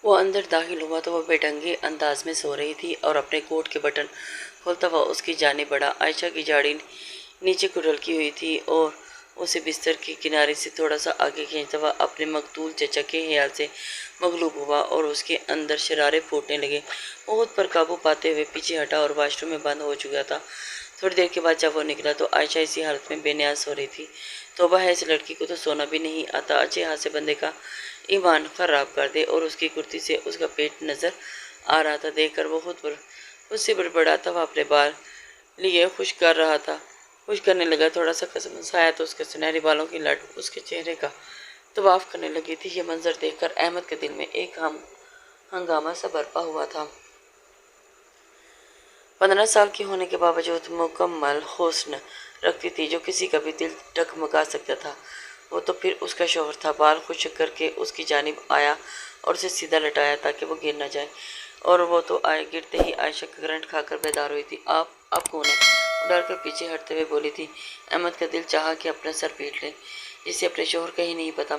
وہ اندر داخل ہوا تو وہ بے ڈھنگے انداز میں سو رہی تھی اور اپنے کوٹ کے بٹن کھولتا ہوا اس کی جانب بڑھا۔ عائشہ کی جاڑی نیچے کو ڈھلکی ہوئی تھی اور اسے بستر کے کنارے سے تھوڑا سا آگے کھینچتا ہوا اپنے مقتول چچا کے خیال سے مغلوب ہوا اور اس کے اندر شرارے پھوٹنے لگے۔ وہ خود پر قابو پاتے ہوئے پیچھے ہٹا اور واش روم میں بند ہو چکا تھا۔ تھوڑی دیر کے بعد جب وہ نکلا تو عائشہ اسی حالت میں بے نیاز سو رہی تھی۔ توبہ ہے، اس لڑکی کو تو سونا بھی نہیں آتا، اچھے ہاتھ سے بندے کا ایمان خراب کر دے۔ اور اس کی کرتی سے اس کا پیٹ نظر آ رہا تھا۔ دیکھ کر وہ خود سے بڑبڑاتا ہوا اپنے بال لیے خشک کر رہا تھا۔ خشک کرنے لگا، تھوڑا سا کسمسا آیا تو اس کے سنہری بالوں کی لٹ اس کے چہرے کا طواف کرنے لگی تھی۔ یہ منظر دیکھ کر احمد کے دل میں ایک ہنگامہ سا برپا ہوا تھا۔ 15 سال کی ہونے کے باوجود مکمل حسن رکھتی تھی جو کسی کا بھی دل ڈگمگا سکتا تھا۔ وہ تو پھر اس کا شوہر تھا۔ بال خشک کر کے اس کی جانب آیا اور اسے سیدھا لٹایا تاکہ وہ گر نہ جائے، اور وہ تو گرتے ہی عائشہ کرنٹ کھا کر بیدار ہوئی تھی۔ آپ کون ہیں؟ وہ ڈر کر پیچھے ہٹتے ہوئے بولی تھی۔ احمد کا دل چاہا کہ اپنا سر پیٹ لے، جسے اپنے شوہر کا ہی نہیں پتا۔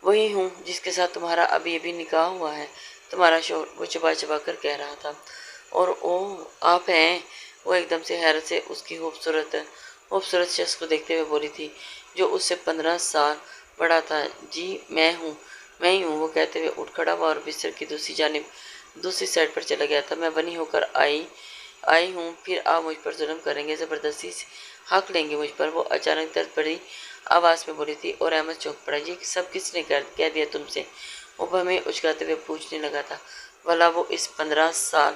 وہی ہوں جس کے ساتھ تمہارا ابھی نکاح ہوا ہے، تمہارا شوہر، وہ چبا چبا کر کہہ رہا تھا۔ اور اوہ، آپ ہیں؟ وہ ایک دم سے حیرت سے اس کی خوبصورت شخص کو دیکھتے ہوئے بولی تھی جو اس سے 15 سال بڑا تھا۔ جی میں ہی ہوں، وہ کہتے ہوئے اٹھ کھڑا ہوا اور بستر کی دوسری سائڈ پر چلا گیا تھا۔ میں بنی ہو کر آئی ہوں، پھر آپ مجھ پر ظلم کریں گے، زبردستی سے حق لیں گے مجھ پر، وہ اچانک درد بھری آواز میں بولی تھی۔ اور احمد چونک پڑا۔ یہ سب کس نے کہہ دیا تم سے؟ وہ بھویں اچکاتے ہوئے پوچھنے لگا تھا۔ بھلا وہ اس 15 سال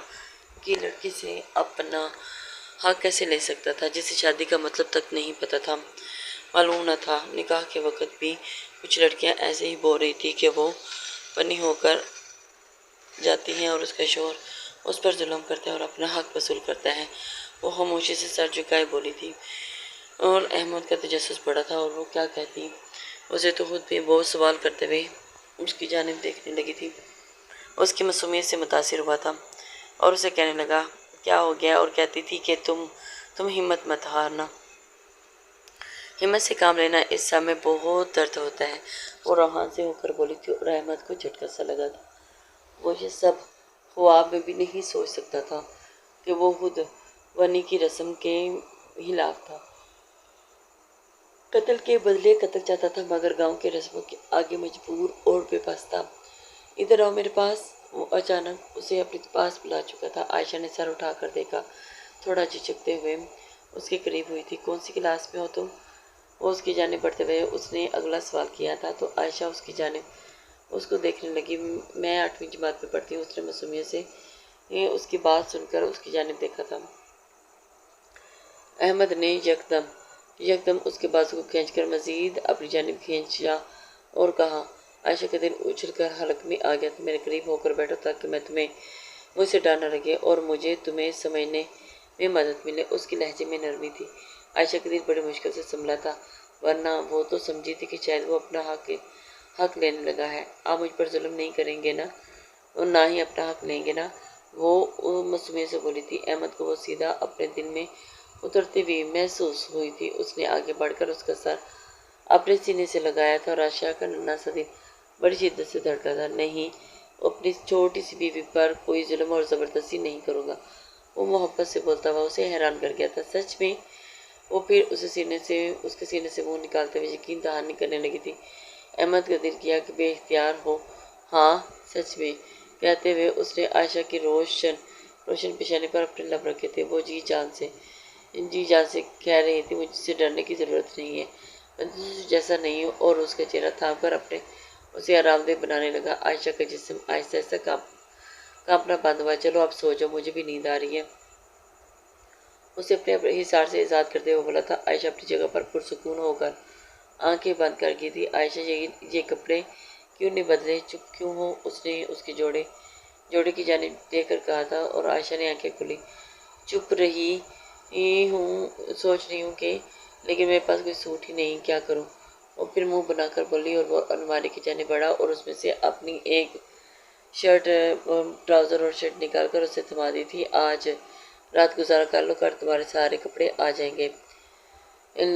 کی لڑکی سے اپنا حق کیسے لے سکتا تھا جسے شادی کا مطلب تک نہیں پتا تھا، معلوم نہ تھا؟ نکاح کے وقت بھی کچھ لڑکیاں ایسے ہی بول رہی تھی کہ وہ بنی ہو کر جاتی ہیں اور اس کا شوہر اس پر ظلم کرتا ہے اور اپنا حق وصول کرتا ہے۔ وہ خاموشی سے سر جھکائے بولی تھی، اور احمد کا تجسس بڑا تھا۔ اور وہ کیا کہتی؟ اسے تو خود بھی بہت سوال کرتے ہوئے اس کی جانب دیکھنے لگی تھی۔ اس کی معصومیت سے متاثر ہوا تھا اور اسے کہنے لگا، کیا ہو گیا؟ اور کہتی تھی کہ تم ہمت مت ہارنا، ہمت سے کام لینا، اس سب میں بہت درد ہوتا ہے۔ وہ روحان سے ہو کر بولی تھی اور احمد کو جھٹکا سا لگا تھا۔ وہ یہ سب خواب میں بھی نہیں سوچ سکتا تھا کہ وہ خود ونی کی رسم کے خلاف تھا، قتل کے بدلے قتل چاہتا تھا، مگر گاؤں کے رسموں کے آگے مجبور اور بے بس تھا۔ ادھر آؤ میرے پاس۔ وہ اچانک اسے اپنے پاس بلا چکا تھا۔ عائشہ نے سر اٹھا کر دیکھا، تھوڑا جھجکتے ہوئے اس کے قریب ہوئی تھی۔ کون سی کلاس میں ہو تم؟ وہ اس کی جانب بڑھتے ہوئے اس نے اگلا سوال کیا تھا تو عائشہ اس کی جانب اس کو دیکھنے لگی۔ میں 8ویں جماعت میں پڑھتی ہوں، اس نے معصومیت سے اس کی بات سن کر اس کی جانب دیکھا تھا۔ احمد نے یکدم اس کے بازو کو کھینچ کر مزید اپنی جانب کھینچا اور کہا۔ عائشہ کا دل اچھل کر حلق میں آ گیا تھا۔ میرے قریب ہو کر بیٹھو تاکہ تمہیں مجھ سے ڈر نہ لگے اور مجھے تمہیں سمجھنے میں مدد ملے۔ اس کے لہجے میں نرمی تھی۔ عائشہ کا دل بڑی مشکل سے سنبھلا تھا، ورنہ وہ تو سمجھی تھی کہ شاید وہ اپنا حق لینے لگا ہے۔ آپ مجھ پر ظلم نہیں کریں گے نا، اور نہ ہی اپنا حق لیں گے نا؟ وہ معصومیت سے بولی تھی۔ احمد کو وہ سیدھا اپنے دل میں اترتی ہوئی محسوس ہوئی تھی۔ اس نے آگے بڑھ کر اس کا سر اپنے سینے سے لگایا تھا اور عائشہ کا ننھا سا دل بڑی شدت سے دھڑکا تھا۔ نہیں، اپنی چھوٹی سی بیوی پر کوئی ظلم اور زبردستی نہیں کروں گا، وہ محبت سے بولتا ہوا اسے حیران کر گیا تھا۔ سچ میں؟ وہ پھر اس کے سینے سے منہ نکالتے ہوئے یقین دہانی کرنے لگی تھی۔ احمد کا دل کیا کہ بے اختیار ہو۔ ہاں سچ میں، کہتے ہوئے اس نے عائشہ کی روشن پیشانی پر اپنے لب رکھے تھے۔ وہ جی جان سے کہہ رہی تھی، مجھ سے ڈرنے کی ضرورت نہیں ہے، میں دوسرے جیسا نہیں ہوں۔ اور اس کا چہرہ تھام کر اسے آرام دہ بنانے لگا۔ عائشہ کا جسم آہستہ آہستہ کانپنا بند ہوا۔ چلو اب سو جاؤ، مجھے بھی نیند آ رہی ہے، اسے اپنے حصار سے آزاد کرتے ہوئے بولا تھا۔ عائشہ اپنی جگہ پر پرسکون ہو کر آنکھیں بند کر گئی تھی۔ عائشہ یہ کپڑے کیوں نہیں بدلے؟ چپ کیوں ہو؟ اس نے اس کے جوڑے کی جانب دیکھ کر کہا تھا، اور عائشہ نے آنکھیں کھولی۔ چپ رہی ہوں، سوچ رہی ہوں کہ لیکن میرے پاس کوئی سوٹ ہی نہیں، کیا کروں؟ وہ پھر منہ بنا کر بولی اور وہ الماری کی جانب بڑھا اور اس میں سے اپنی ایک ٹراؤزر اور شرٹ نکال کر اسے تھما دی تھی۔ آج رات گزارا کر لو، کل تمہارے سارے کپڑے آ جائیں گے،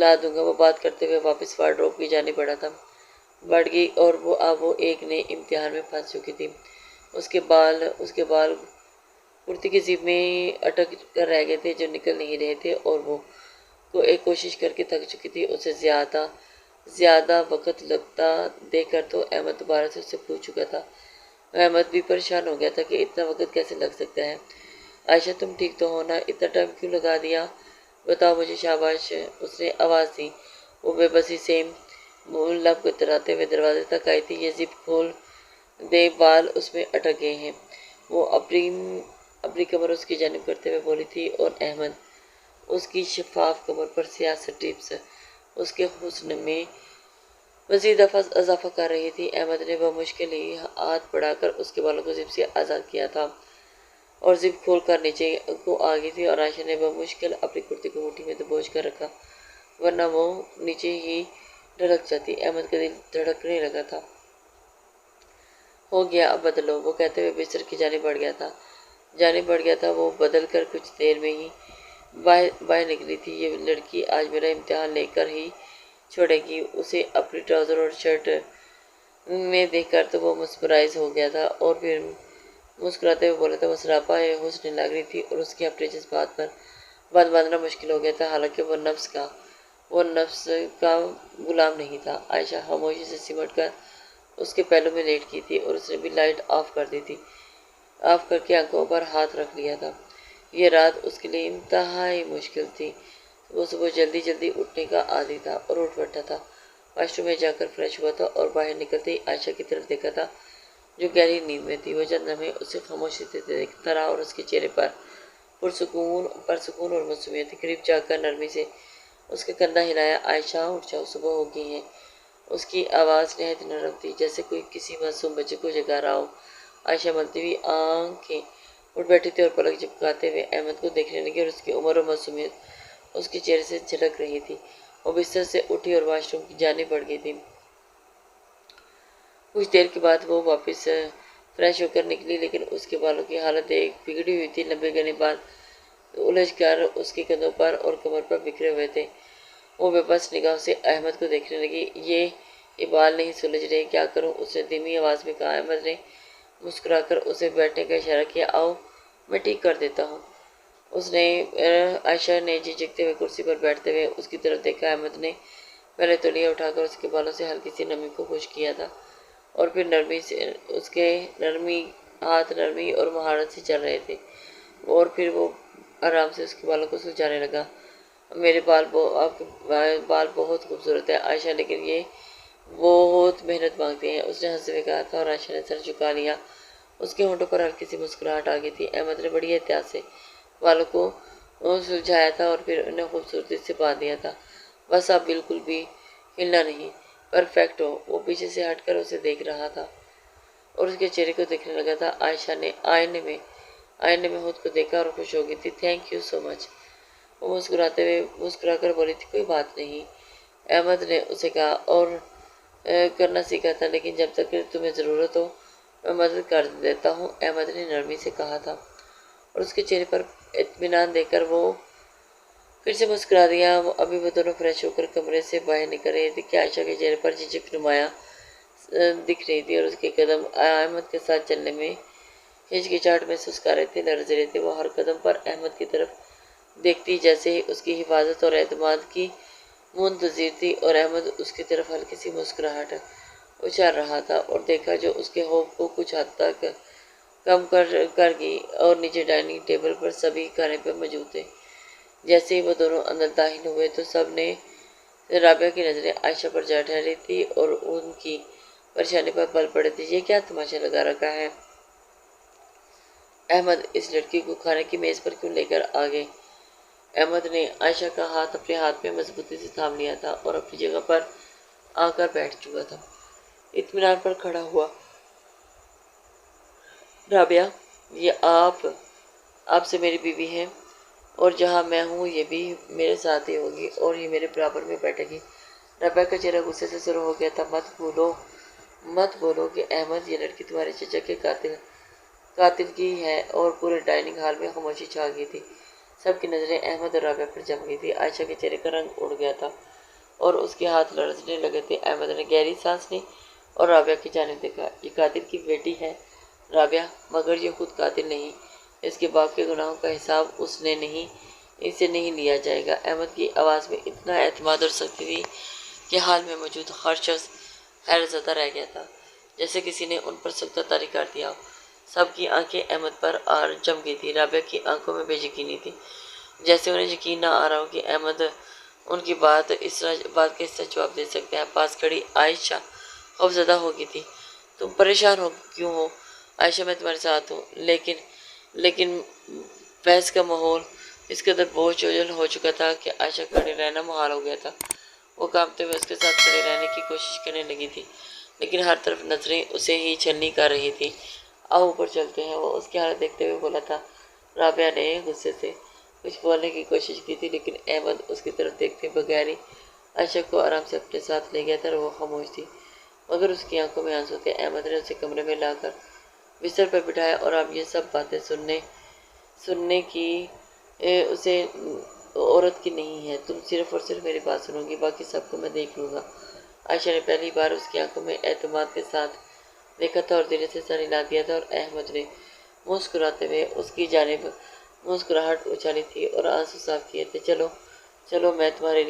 لا دوں گا۔ وہ بات کرتے ہوئے واپس وارڈروب کی جانب بڑھا تھا۔ بڑھ گئی اور وہ ایک نئے امتحان میں پھنس چکی تھی۔ اس کے بال کرتی کی زپ میں اٹک کر رہ گئے تھے جو نکل نہیں رہے تھے، اور وہ ایک کوشش کر کے تھک چکی تھی۔ اسے زیادہ وقت لگتا دیکھ کر تو احمد دوبارہ سے اس سے پوچھ چکا تھا۔ احمد بھی پریشان ہو گیا تھا کہ اتنا وقت کیسے لگ سکتا ہے۔ عائشہ تم ٹھیک تو ہو نا؟ اتنا ٹائم کیوں لگا دیا؟ بتاؤ مجھے۔ شاباش، اس نے آواز دی۔ وہ بے بسی سے لب کتراتے ہوئے دروازے تک آئی تھی۔ یہ زپ کھول دے، بال اس میں اٹک گئے ہیں، وہ اپنی کمر اس کی جانب کرتے ہوئے بولی تھی، اور احمد اس کی شفاف کمر پر سیاہ سٹرپس اس کے حسن میں مزید اضافہ کر رہی تھی۔ احمد نے بمشکل ہی ہاتھ بڑھا کر اس کے بالوں کو زپ سے آزاد کیا تھا اور زپ کھول کر نیچے کو آ گئی تھی، اور عائشہ نے بمشکل اپنی کرتی کو مٹھی میں دبوچ کر رکھا، ورنہ وہ نیچے ہی ڈھلک جاتی۔ احمد کا دل دھڑکنے لگا تھا۔ ہو گیا، اب بدلو، وہ کہتے ہوئے بستر کی جانب بڑھ گیا تھا۔ وہ بدل کر کچھ دیر میں ہی باہر نکلی تھی۔ یہ لڑکی آج میرا امتحان لے کر ہی چھوڑے گی۔ اسے اپنی ٹراؤزر اور شرٹ میں دیکھ کر تو وہ مسپرائز ہو گیا تھا، اور پھر مسکراتے ہوئے بولا تھا، وہ سراپا حسن لگ رہی تھی اور اس کے اپنے جذبات پر بند باندھنا مشکل ہو گیا تھا، حالانکہ وہ نفس کا غلام نہیں تھا۔ عائشہ خاموشی سے سمٹ کر اس کے پہلو میں لیٹ کی تھی، اور اس نے بھی لائٹ آف کر کے آنکھوں پر ہاتھ رکھ لیا تھا۔ یہ رات اس کے لیے انتہائی مشکل تھی۔ وہ صبح جلدی اٹھنے کا عادی تھا اور اٹھ بیٹھا تھا، واش روم میں جا کر فریش ہوا تھا، اور باہر نکلتے ہی عائشہ کی طرف دیکھا تھا جو گہری نیند میں تھی۔ وہ چند لمحے اسے خاموشی سے دیکھتا رہا، اور اس کے چہرے پر پرسکون اور معصومیت تھی۔ قریب جا کر نرمی سے اس کا کندھا ہلایا۔ عائشہ اٹھ جاؤ، صبح ہو گئی ہے۔ اس کی آواز نہایت نرم تھی، جیسے کوئی کسی معصوم بچے کو جگا رہا ہو۔ عائشہ ملتی ہوئی آنکھیں اٹھ بیٹھی تھی اور پلک جھپکاتے ہوئے احمد کو دیکھنے لگی، اور اس کی عمر اور معصومیت اس کے چہرے سے جھلک رہی تھی۔ وہ بستر سے اٹھی اور واش روم کی جانب بڑھ گئی تھی۔ کچھ دیر کے بعد وہ واپس فریش ہو کر نکلی، لیکن اس کے بالوں کی حالت ایک بگڑی ہوئی تھی۔ لمبے گھنے بال الجھ کر اس کے کندھوں پر اور کمر پر بکھرے ہوئے تھے۔ وہ بے بس نگاہوں سے احمد کو دیکھنے لگی۔ یہ بال نہیں سلجھ رہے، کیا کروں؟ اس نے دھیمی آواز میں کہا۔ احمد نے مسکرا کر اسے بیٹھنے کا اشارہ کیا۔ آؤ، میں ٹھیک کر دیتا ہوں۔ عائشہ نے جھجکتے ہوئے کرسی پر بیٹھتے ہوئے اس کی طرف دیکھا۔ احمد نے پہلے تولیہ اٹھا کر اس کے بالوں سے ہلکی سی نمی کو خشک کیا تھا، اور پھر اس کے ہاتھ نرمی اور مہارت سے چل رہے تھے، اور پھر وہ آرام سے اس کے بالوں کو سلجھانے لگا۔ میرے آپ کے بال بہت خوبصورت ہیں عائشہ، لیکن یہ بہت محنت مانگتے ہیں، اس نے ہنستے ہوئے کہا تھا، اور عائشہ نے سر جھکا لیا۔ اس کے ہونٹوں پر ہلکی سی مسکراہٹ آ گئی تھی۔ احمد نے بڑی احتیاط سے بالوں کو سلجھایا تھا اور پھر انہیں خوبصورتی سے باندھ دیا تھا۔ بس اب بالکل بھی ہلنا نہیں، پرفیکٹ ہو۔ وہ پیچھے سے ہٹ کر اسے دیکھ رہا تھا اور اس کے چہرے کو دیکھنے لگا تھا۔ عائشہ نے آئینے میں خود کو دیکھا اور خوش ہو گئی تھی۔ تھینک یو سو مچ، وہ مسکرا کر بولی تھی۔ کوئی بات نہیں، احمد نے اسے کہا، اور کرنا سیکھا تھا، لیکن جب تک تمہیں ضرورت ہو میں مدد کر دیتا ہوں، احمد نے نرمی سے کہا تھا، اور اس کے چہرے پر اطمینان دیکھ کر وہ پھر سے مسکرا دیا۔ ابھی وہ دونوں فریش ہو کر کمرے سے باہر نکل رہے تھے کہ عائشہ کے چہرے پر جھجک نمایاں دکھ رہی تھی، اور اس کے قدم احمد کے ساتھ چلنے میں ہچکچاہٹ محسوس کر رہے تھے، لرز رہے تھے۔ وہ ہر قدم پر احمد کی طرف دیکھتی، جیسے ہی اس کی حفاظت اور اعتماد کی منتظر تھی، اور احمد اس کی طرف ہلکی سی مسکراہٹ اچھال رہا تھا، اور دیکھا جو اس کے خوف کو کچھ حد تک کم کر گئی، اور نیچے ڈائننگ ٹیبل پر سبھی کھانے پہ موجود تھے۔ جیسے ہی وہ دونوں اندر داخل ہوئے تو سب نے رابعہ کی نظریں عائشہ پر جا ٹھہری تھی اور ان کی پریشانی پر پل پڑے تھے۔ یہ کیا تماشا لگا رکھا ہے؟ احمد اس لڑکی کو کھانے کی میز پر کیوں لے کر آ گئے؟ احمد نے عائشہ کا ہاتھ اپنے ہاتھ میں مضبوطی سے تھام لیا تھا اور اپنی جگہ پر آ کر بیٹھ چکا تھا، اطمینان پر کھڑا ہوا۔ رابعہ، یہ آپ سے میری بیوی ہے، اور جہاں میں ہوں یہ بھی میرے ساتھ ہی ہوگی، اور یہ میرے برابر میں بیٹھے گی۔ رابعہ کا چہرہ غصے سے سرخ ہو گیا تھا۔ مت بولو کہ احمد، یہ لڑکی تمہارے چچا کے قاتل کی ہے، اور پورے ڈائننگ ہال میں خاموشی چھا گئی تھی۔ سب کی نظریں احمد اور رابعہ پر جم گئی تھی۔ عائشہ کے چہرے کا رنگ اڑ گیا تھا اور اس کے ہاتھ لرزنے لگے تھے۔ احمد نے گہری سانس لی اور رابعہ کی جانب دیکھا۔ یہ قاتل کی بیٹی ہے رابعہ، مگر یہ خود قاتل نہیں۔ اس کے باپ کے گناہوں کا حساب اسے نہیں لیا جائے گا۔ احمد کی آواز میں اتنا اعتماد اور سختی تھی کہ حال میں موجود ہر شخص حیرت زدہ رہ گیا تھا، جیسے کسی نے ان پر سکتہ طاری کر دیا ہو۔ سب کی آنکھیں احمد پر جم گئی تھی۔ رابعہ کی آنکھوں میں بے یقینی تھی، جیسے انہیں یقین نہ آ رہا ہو کہ احمد ان کی بات کا اس طرح جواب دے سکتے ہیں۔ پاس کھڑی عائشہ خوفزدہ ہو گئی تھی۔ تم پریشان کیوں ہو عائشہ؟ میں تمہارے ساتھ ہوں۔ لیکن بحث کا ماحول اس قدر بوجھ ہو چکا تھا کہ عائشہ کھڑے رہنا محال ہو گیا تھا۔ وہ کانپتے ہوئے اس کے ساتھ کھڑے رہنے کی کوشش کرنے لگی تھی، لیکن ہر طرف نظریں اسے ہی چھلنی کر رہی تھی۔ آؤ اوپر چلتے ہیں، وہ اس کی حالت دیکھتے ہوئے بولا تھا۔ رابعہ نے غصے سے کچھ بولنے کی کوشش کی تھی، لیکن احمد اس کی طرف دیکھتے بغیر ہی عائشہ کو آرام سے اپنے ساتھ لے گیا تھا اور وہ خاموش تھی، مگر اس کی آنکھوں میں آنسو تھے۔ احمد نے اسے کمرے میں لا کر بستر پر بٹھایا اور اب یہ سب باتیں سننے کی اسے عورت کی نہیں ہے۔ تم صرف اور صرف میری بات سنو گی، باقی سب کو میں دیکھ لوں گا۔ عائشہ نے پہلی بار اس کی آنکھوں میں اعتماد کے ساتھ دیکھا تھا اور دل سے سر ہلا دیا تھا، اور احمد نے مسکراتے ہوئے اس کی جانب مسکراہٹ اچھالی تھی اور آنسو صاف کیے تھے۔ چلو میں تمہارے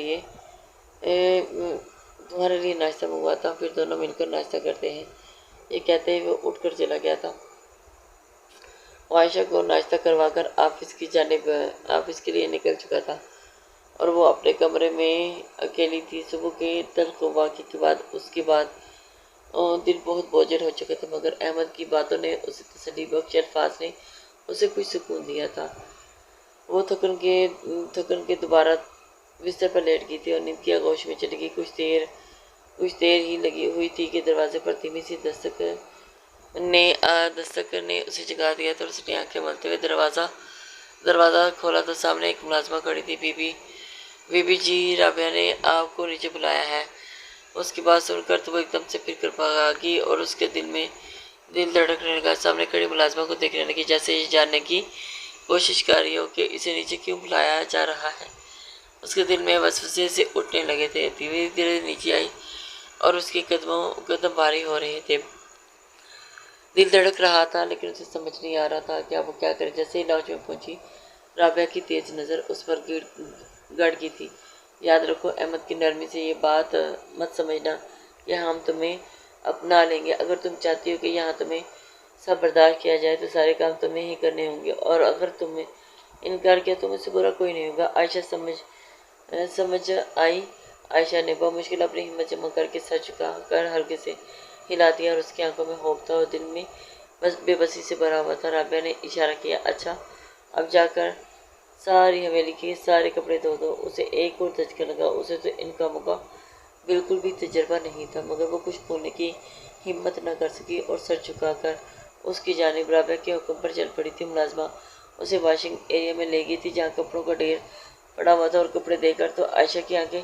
لیے ناشتہ منگواتا ہوں، پھر دونوں مل کر ناشتہ کرتے ہیں۔ یہ کہتے ہوئے وہ اٹھ کر چلا گیا تھا۔ وہ عائشہ کو ناشتہ کروا کر آفس کے لیے نکل چکا تھا اور وہ اپنے کمرے میں اکیلی تھی۔ صبح کے تلخ واقعے کے بعد اس کے بعد دل بہت بوجھل ہو چکا تھا، مگر احمد کی باتوں نے اسے تسلی بخش الفاظ نے اسے کچھ سکون دیا تھا۔ وہ تھکن کے دوبارہ بستر پر لیٹ گئی تھی اور نیند کی آغوش میں چلی گئی۔ کچھ دیر ہی لگی ہوئی تھی کہ دروازے پر دھیمی سی دستک نے اسے جگا دیا تھا اور اس نے آنکھیں ملتے ہوئے دروازہ کھولا تو سامنے ایک ملازمہ کھڑی تھی۔ بی بی جی، رابعہ نے آپ کو نیچے بلایا ہے۔ اس کی بات سن کر تو وہ ایک دم سے پھر کر بھاگی اور اس کے دل دھڑکنے لگا۔ سامنے کھڑی ملازمہ کو دیکھنے لگی، جیسے یہ جاننے کی کوشش کر رہی ہو کہ اسے نیچے کیوں بلایا جا رہا ہے۔ اس کے دل میں وسوسے سے اٹھنے لگے تھے۔ دھیرے دھیرے نیچے آئی اور اس کے قدم بھاری ہو رہے تھے۔ دل دھڑک رہا تھا، لیکن اسے سمجھ نہیں آ رہا تھا کہ اب وہ کیا کرے۔ جیسے ہی لاؤنج میں پہنچی، رابعہ کی تیز نظر اس پر گڑ گئی تھی۔ یاد رکھو، احمد کی نرمی سے یہ بات مت سمجھنا کہ ہم تمہیں اپنا لیں گے۔ اگر تم چاہتی ہو کہ یہاں تمہیں سب برداشت کیا جائے تو سارے کام تمہیں ہی کرنے ہوں گے، اور اگر تم نے انکار کیا تو مجھ سے برا کوئی نہیں ہوگا۔ عائشہ سمجھ آئی۔ عائشہ نے بمشکل اپنی ہمت جمع کر کے سر جھکا کر ہلکے سے ہلا دیا اور اس کی آنکھوں میں خوف تھا اور دل میں بے بسی سے بھرا ہوا تھا۔ رابعہ نے اشارہ کیا، اچھا اب جا کر ساری حویلی کے سارے کپڑے دھو دو۔ اسے ایک اور دھچکا لگا۔ اسے تو ان کاموں کا بالکل بھی تجربہ نہیں تھا، مگر وہ کچھ بولنے کی ہمت نہ کر سکی اور سر جھکا کر اس کی جانب رابعہ کے حکم پر چل پڑی تھی۔ ملازمہ اسے واشنگ ایریا میں لے گئی تھی، جہاں کپڑوں کا ڈھیر پڑا ہوا تھا، اور کپڑے دیکھ کر تو عائشہ کی آنکھیں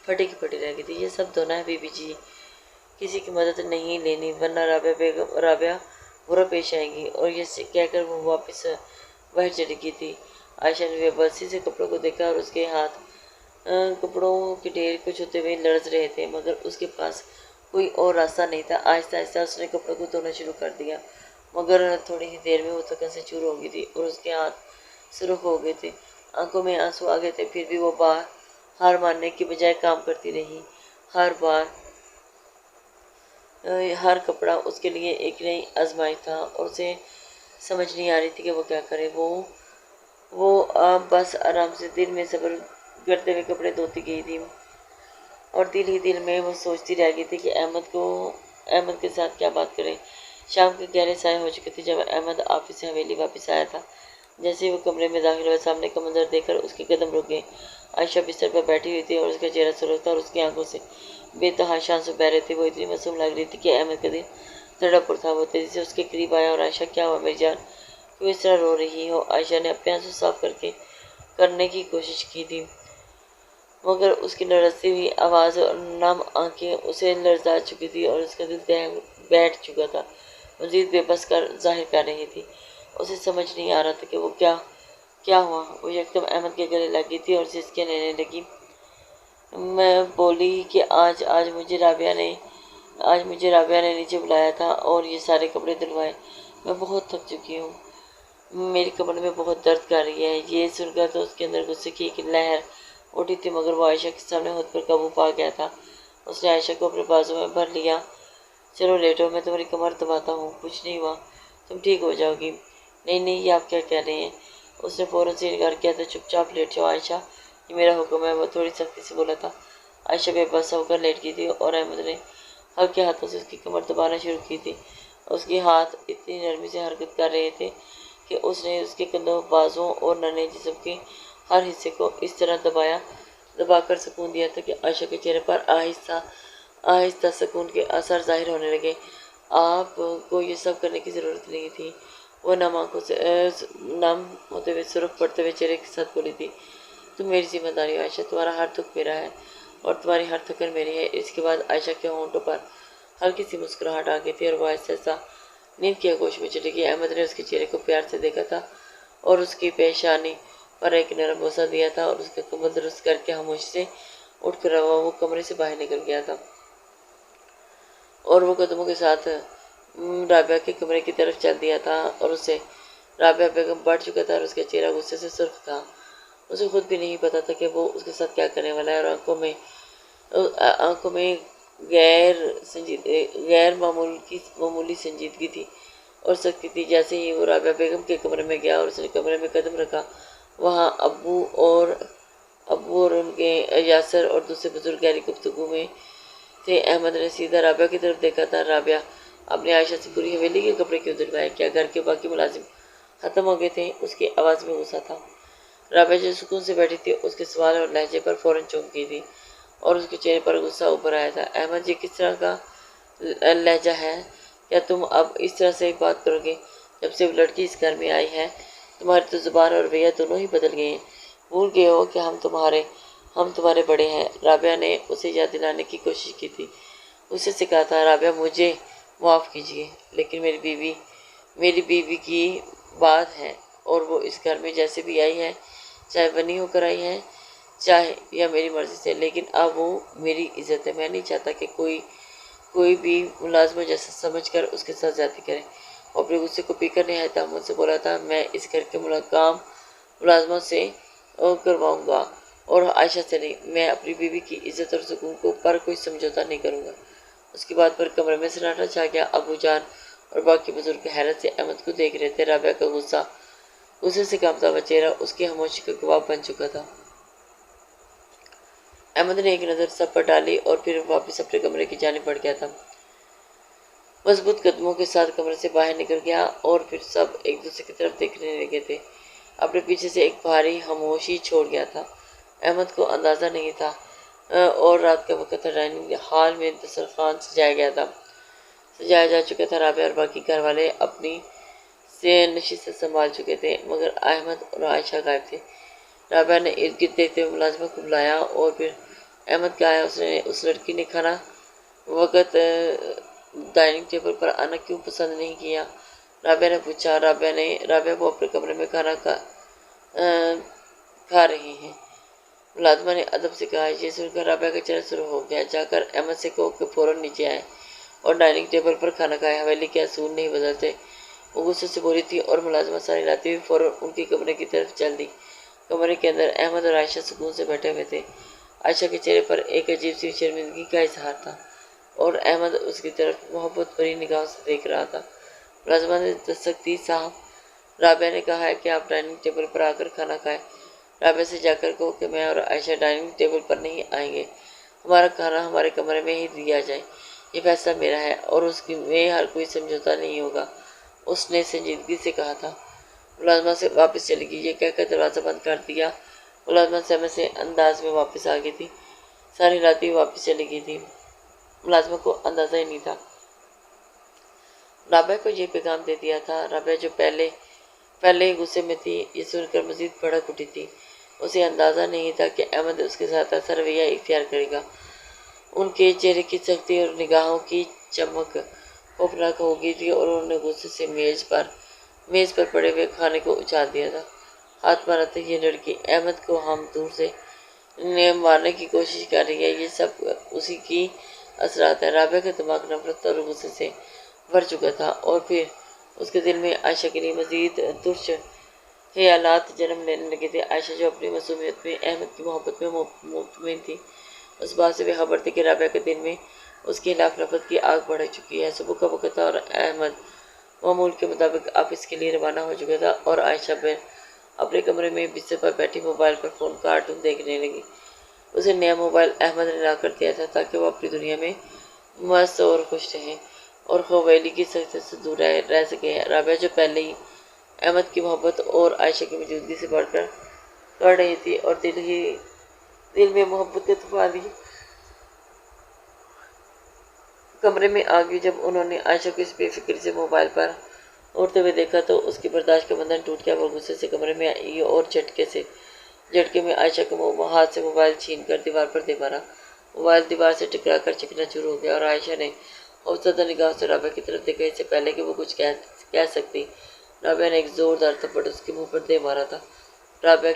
پھٹی کی پھٹی رہ گئی تھی۔ یہ سب دھونا ہے بی بی جی، کسی کی مدد نہیں لینی، ورنہ رابعہ برا پیش آئیں گی، اور یہ کہہ کر وہ واپس باہر چلی گئی تھی۔ عائشہ نے بے بسی سے کپڑوں کو دیکھا اور اس کے ہاتھ کپڑوں کے ڈھیر کو چھوتے ہوئے لرز رہے تھے، مگر اس کے پاس کوئی اور راستہ نہیں تھا۔ آہستہ آہستہ اس نے کپڑوں کو دھونا شروع کر دیا، مگر تھوڑی ہی دیر میں وہ تھکن سے چور ہو گئی تھی اور اس کے ہاتھ سرخ ہو گئے تھے، آنکھوں میں آنسو آ گئے تھے۔ پھر بھی وہ ہار ماننے کی بجائے کام کرتی رہی۔ ہر کپڑا اس کے لیے ایک نئی آزمائش تھا اور اسے سمجھ نہیں آ رہی تھی کہ وہ کیا کرے۔ وہ بس آرام سے دل میں صبر کرتے ہوئے کپڑے دھوتی گئی تھی، اور دل ہی دل میں وہ سوچتی رہ گئی تھی کہ احمد کے ساتھ کیا بات کرے۔ شام کے گہرے سائے ہو چکے تھے جب احمد آفس سے حویلی واپس آیا تھا۔ جیسے ہی وہ کمرے میں داخل ہوا، سامنے کا منظر دیکھ کر اس کے قدم رک گئے۔ عائشہ بستر پر بیٹھی ہوئی تھی اور اس کا چہرہ سرخ تھا اور اس کی آنکھوں سے بے تحاشا آنسو بہہ رہے تھے۔ وہ اتنی معصوم لگ رہی تھی کہ احمد کا دل تڑپ اٹھا۔ وہ تیزی سے اس کے قریب آیا اور عائشہ، کیا ہوا میری جان، کیوں اس طرح رو رہی ہو؟ عائشہ نے اپنے آنسو صاف کرنے کی کوشش کی تھی، مگر اس کی لرزتی ہوئی آواز اور نم آنکھیں اسے لرزا چکی تھی اور اس کا دل بیٹھ چکا تھا، مزید بے بس ظاہر کر رہی تھی۔ اسے سمجھ نہیں آ رہا تھا کہ وہ کیا ہوا۔ وہ یکدم احمد کے گلے لگ گئی تھی اور سسکیاں لینے لگی۔ میں بولی کہ آج مجھے رابعہ نے آج مجھے رابعہ نے نیچے بلایا تھا اور یہ سارے کپڑے دلوائے۔ میں بہت تھک چکی ہوں، میری کمر میں بہت درد کر رہی ہے۔ یہ سن کر تو اس کے اندر غصے کی ایک لہر اٹھی تھی، مگر وہ عائشہ کے سامنے خود پر قابو پا گیا تھا۔ اس نے عائشہ کو اپنے بازو میں بھر لیا۔ چلو لیٹو، میں تمہاری کمر دباتا ہوں، کچھ نہیں ہوا، تم ٹھیک ہو جاؤ گی۔ نہیں نہیں، یہ آپ کیا کہہ رہے ہیں؟ اس نے فوراً سے انکار کیا تھا۔ چپ چاپ لیٹ جاؤ عائشہ، یہ میرا حکم ہے، وہ تھوڑی سختی سے بولا تھا۔ عائشہ بے بس ہو کر لیٹ گئی تھی اور احمد نے ہلکے ہاتھوں سے اس کی کمر دبانا شروع کی تھی۔ اس کے ہاتھ اتنی نرمی سے حرکت کر رہے تھے کہ اس نے اس کے کندھوں، بازوؤں اور ننھے جسم کے ہر حصے کو اس طرح دبا کر سکون دیا تھا کہ عائشہ کے چہرے پر آہستہ آہستہ سکون کے آثار ظاہر ہونے لگے۔ آپ کو یہ سب کرنے کی ضرورت نہیں تھی، وہ نم آنکھوں سے نم ہوتے ہوئے سرخ پڑتے ہوئے چہرے کے ساتھ بولی تھی۔ تم میری ذمہ داری ہو عائشہ، تمہارا ہر دکھ میرا ہے اور تمہاری ہر تھکن میری ہے۔ اس کے بعد عائشہ کے ہونٹوں پر ہلکی سی مسکراہٹ آ گئی تھی اور وہ آہستہ آہستہ نیند کی آغوش میں چلی گئی۔ احمد نے اس کے چہرے کو پیار سے دیکھا تھا اور اس کی پیشانی پر ایک نرم بوسہ دیا تھا اور اس کا کمر درست کر کے خاموشی سے اٹھ کر وہ کمرے سے باہر نکل گیا تھا اور وہ قدموں کے ساتھ رابعہ کے کمرے کی طرف چل دیا تھا اور اسے رابعہ بیگم بڑھ چکا تھا اور اس کا چہرہ غصے سے سرخ تھا۔ اسے خود بھی نہیں پتا تھا کہ وہ اس کے ساتھ کیا کرنے والا ہے اور آنکھوں میں غیر معمولی سنجیدگی تھی اور سختی تھی۔ جیسے ہی وہ رابعہ بیگم کے کمرے میں گیا اور اس نے کمرے میں قدم رکھا، وہاں ابو اور ان کے یاسر اور دوسرے بزرگ گہری گفتگو میں تھے۔ احمد نے سیدھا رابعہ کی طرف دیکھا تھا۔ رابعہ، آپ نے عائشہ سے پوری حویلی کے کپڑے کیوں دلوائے؟ کیا گھر کے باقی ملازم ختم ہو گئے تھے؟ اس کی آواز میں غصہ تھا۔ رابعہ جو سکون سے بیٹھی تھی، اس کے سوال اور لہجے پر فوراً چونک گئی تھی اور اس کے چہرے پر غصہ ابھر آیا تھا۔ احمد، یہ کس طرح کا لہجہ ہے؟ کیا تم اب اس طرح سے بات کرو گے؟ جب سے وہ لڑکی اس گھر میں آئی ہے، تمہاری تو زبان اور رویہ دونوں ہی بدل گئے ہیں۔ بھول گئے ہو کہ ہم تمہارے بڑے ہیں؟ رابعہ نے اسے یاد دلانے کی کوشش کی تھی۔ اسے سکھا تھا، رابعہ مجھے معاف کیجیے، لیکن میری بیوی کی بات ہے اور وہ اس گھر میں جیسے بھی آئی ہے، چاہے بنی ہو کر آئی ہے چاہے یا میری مرضی سے، لیکن اب وہ میری عزت ہے۔ میں نہیں چاہتا کہ کوئی بھی ملازمہ جیسا سمجھ کر اس کے ساتھ زیادتی کرے۔ اور اپنے غصے کو پی کر نہایت تحمل سے بولا تھا، میں اس گھر کے کام ملازموں سے کرواؤں گا اور عائشہ سے نہیں۔ میں اپنی بیوی کی عزت اور سکون پر کوئی سمجھوتا نہیں کروں گا۔ اس کی بات پر کمرے میں سناٹا چھا گیا۔ ابو جان اور باقی بزرگ حیرت سے احمد کو دیکھ رہے تھے۔ رابعہ کا غصے سے کانپتا ہوا چہرہ اس کی خاموشی کا گواہ بن چکا تھا۔ احمد نے ایک نظر سب پر ڈالی اور پھر واپس اپنے کمرے کی جانب بڑھ گیا تھا۔ مضبوط قدموں کے ساتھ کمرے سے باہر نکل گیا اور پھر سب ایک دوسرے کی طرف دیکھنے لگے تھے۔ اپنے پیچھے سے ایک بھاری خاموشی چھوڑ گیا تھا۔ احمد کو اندازہ نہیں تھا اور رات کا وقت تھا۔ ڈائننگ ہال میں دسترخوان سجایا جا چکا تھا۔ رابعہ اور باقی گھر والے اپنی نشست سنبھال چکے تھے، مگر احمد اور عائشہ غائب تھے۔ رابعہ نے ارد گرد دیکھتے ہوئے ملازمہ کو بلایا اور پھر احمد کا آیا۔ اس لڑکی نے کھانا وقت ڈائننگ ٹیبل پر آنا کیوں پسند نہیں کیا؟ رابعہ نے پوچھا۔ رابعہ وہ اپنے کمرے میں کھانا کھا رہی ہیں، ملازمہ نے ادب سے کہا۔ یہ سن کر رابعہ کا چہرہ سرخ ہو گیا۔ جا کر احمد سے کہو کہ فوراً نیچے آئے اور ڈائننگ ٹیبل پر کھانا کھائے، حویلی کے اصول نہیں بدلتے، وہ غصے سے بولی تھی اور ملازمہ سر ہلاتی ہوئی فوراً ان کے کمرے کی طرف چل دی۔ کمرے کے اندر احمد اور عائشہ سکون سے بیٹھے ہوئے تھے۔ عائشہ کے چہرے پر ایک عجیب سی شرمندگی کا اظہار تھا اور احمد اس کی طرف محبت بھری نگاہوں سے دیکھ رہا تھا۔ ملازمہ نے دستک دی۔ صاحب، رابعہ نے کہا ہے کہ آپ ڈائننگ ٹیبل پر آ کر کھانا کھائیں۔ رابعہ سے جا کر کہو کہ میں اور عائشہ ڈائننگ ٹیبل پر نہیں آئیں گے، ہمارا کھانا ہمارے کمرے میں ہی دیا جائے، یہ فیصلہ میرا ہے اور اس میں ہر کوئی سمجھوتا نہیں ہوگا، اس نے سنجیدگی سے کہا تھا۔ ملازمہ سے واپس چلی گئی، یہ کہہ کر دروازہ بند کر دیا۔ ملازمہ سہمے سے انداز میں واپس آ گئی تھی، سر ہلاتی ہوئی واپس چلی گئی تھی۔ ملازمہ کو اندازہ ہی نہیں تھا، رابعہ کو یہ پیغام دے دیا تھا۔ رابعہ جو پہلے ہی غصے میں تھی، یہ سن کر مزید بھڑک اٹھی تھی۔ اسے اندازہ نہیں تھا کہ احمد اس کے ساتھ ایسا رویہ اختیار کرے گا۔ ان کے چہرے کی سختی اور نگاہوں کی چمک خوفناک ہو گئی تھی اور انہوں نے غصے سے میز پر پڑے ہوئے کھانے کو اچھال دیا تھا۔ ہاتھ مارا تھا۔ یہ لڑکی احمد کو ہم دور سے مارنے کی کوشش کر رہی ہے، یہ سب اسی کی اثرات ہیں۔ رابعہ کا دماغ نفرت اور غصے سے بھر چکا تھا، اور پھر اس کے دل میں عائشہ کے لیے مزید ترش خیالات جنم لینے لگے تھے۔ عائشہ جو اپنی معصومیت میں احمد کی محبت میں مطمئن تھی، اس بات سے بے خبر تھی کہ رابعہ کے دل میں اس کے خلاف نفرت کی آگ بڑھ چکی ہے۔ صبح کا وقت تھا اور احمد معمول کے مطابق آفس کے لیے روانہ ہو چکا تھا، اور عائشہ اپنے کمرے میں بستر پر بیٹھی موبائل پر فون کارٹون دیکھنے لگی۔ اسے نیا موبائل احمد نے لا کر دیا تھا تاکہ وہ اپنی دنیا میں مست اور خوش رہے اور خویلی کی سختی سے دور رہ سکے۔ رابعہ جو پہلے ہی احمد کی محبت اور عائشہ کی موجودگی سے بڑھ کر رہی تھی، اور دل میں محبت کے طوفان ہی کمرے میں آ گئی۔ جب انہوں نے عائشہ کو اس بے فکری سے موبائل پر اڑتے ہوئے دیکھا تو اس کی برداشت کا بندھن ٹوٹ گیا۔ وہ غصے سے کمرے میں آئی اور جھٹکے میں عائشہ کے ہاتھ سے موبائل چھین کر دیوار پر دے مارا۔ موبائل دیوار سے ٹکرا کر چکنا چور ہو گیا، اور عائشہ نے خوفزدہ نگاہوں سے رابعہ کی طرف دیکھا۔ اس سے پہلے کہ وہ کچھ کہہ سکتی، رابعہ نے ایک زوردار تھپڑ اس کے منہ پر دے مارا تھا۔ رابعہ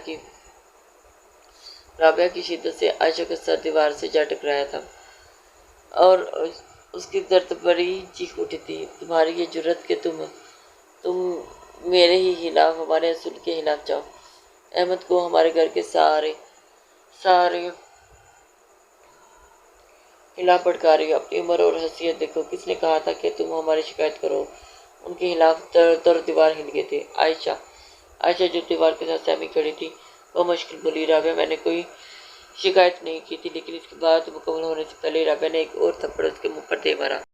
کی شدت سے عائشہ کا سر دیوار سے جا ٹکرایا تھا، اور اس کی درد بڑی چیخ اٹھی تھی۔ تمہاری یہ جرأت کہ تم میرے ہی خلاف، ہمارے اصول کے خلاف جاؤ، احمد کو، ہمارے گھر کے سارے خلاف بھڑکا رہی ہو۔ اپنی عمر اور حیثیت دیکھو، کس نے کہا تھا کہ تم ہماری شکایت کرو؟ ان کے خلاف در دیوار ہل گئے تھے۔ عائشہ جو دیوار کے ساتھ سہمی کھڑی تھی، وہ مشکل بولی، رابعہ میں نے کوئی شکایت نہیں کی تھی، لیکن اس کی بات مکمل ہونے سے پہلے رابعہ نے ایک اور تھپڑ اس کے منہ پر دے مارا۔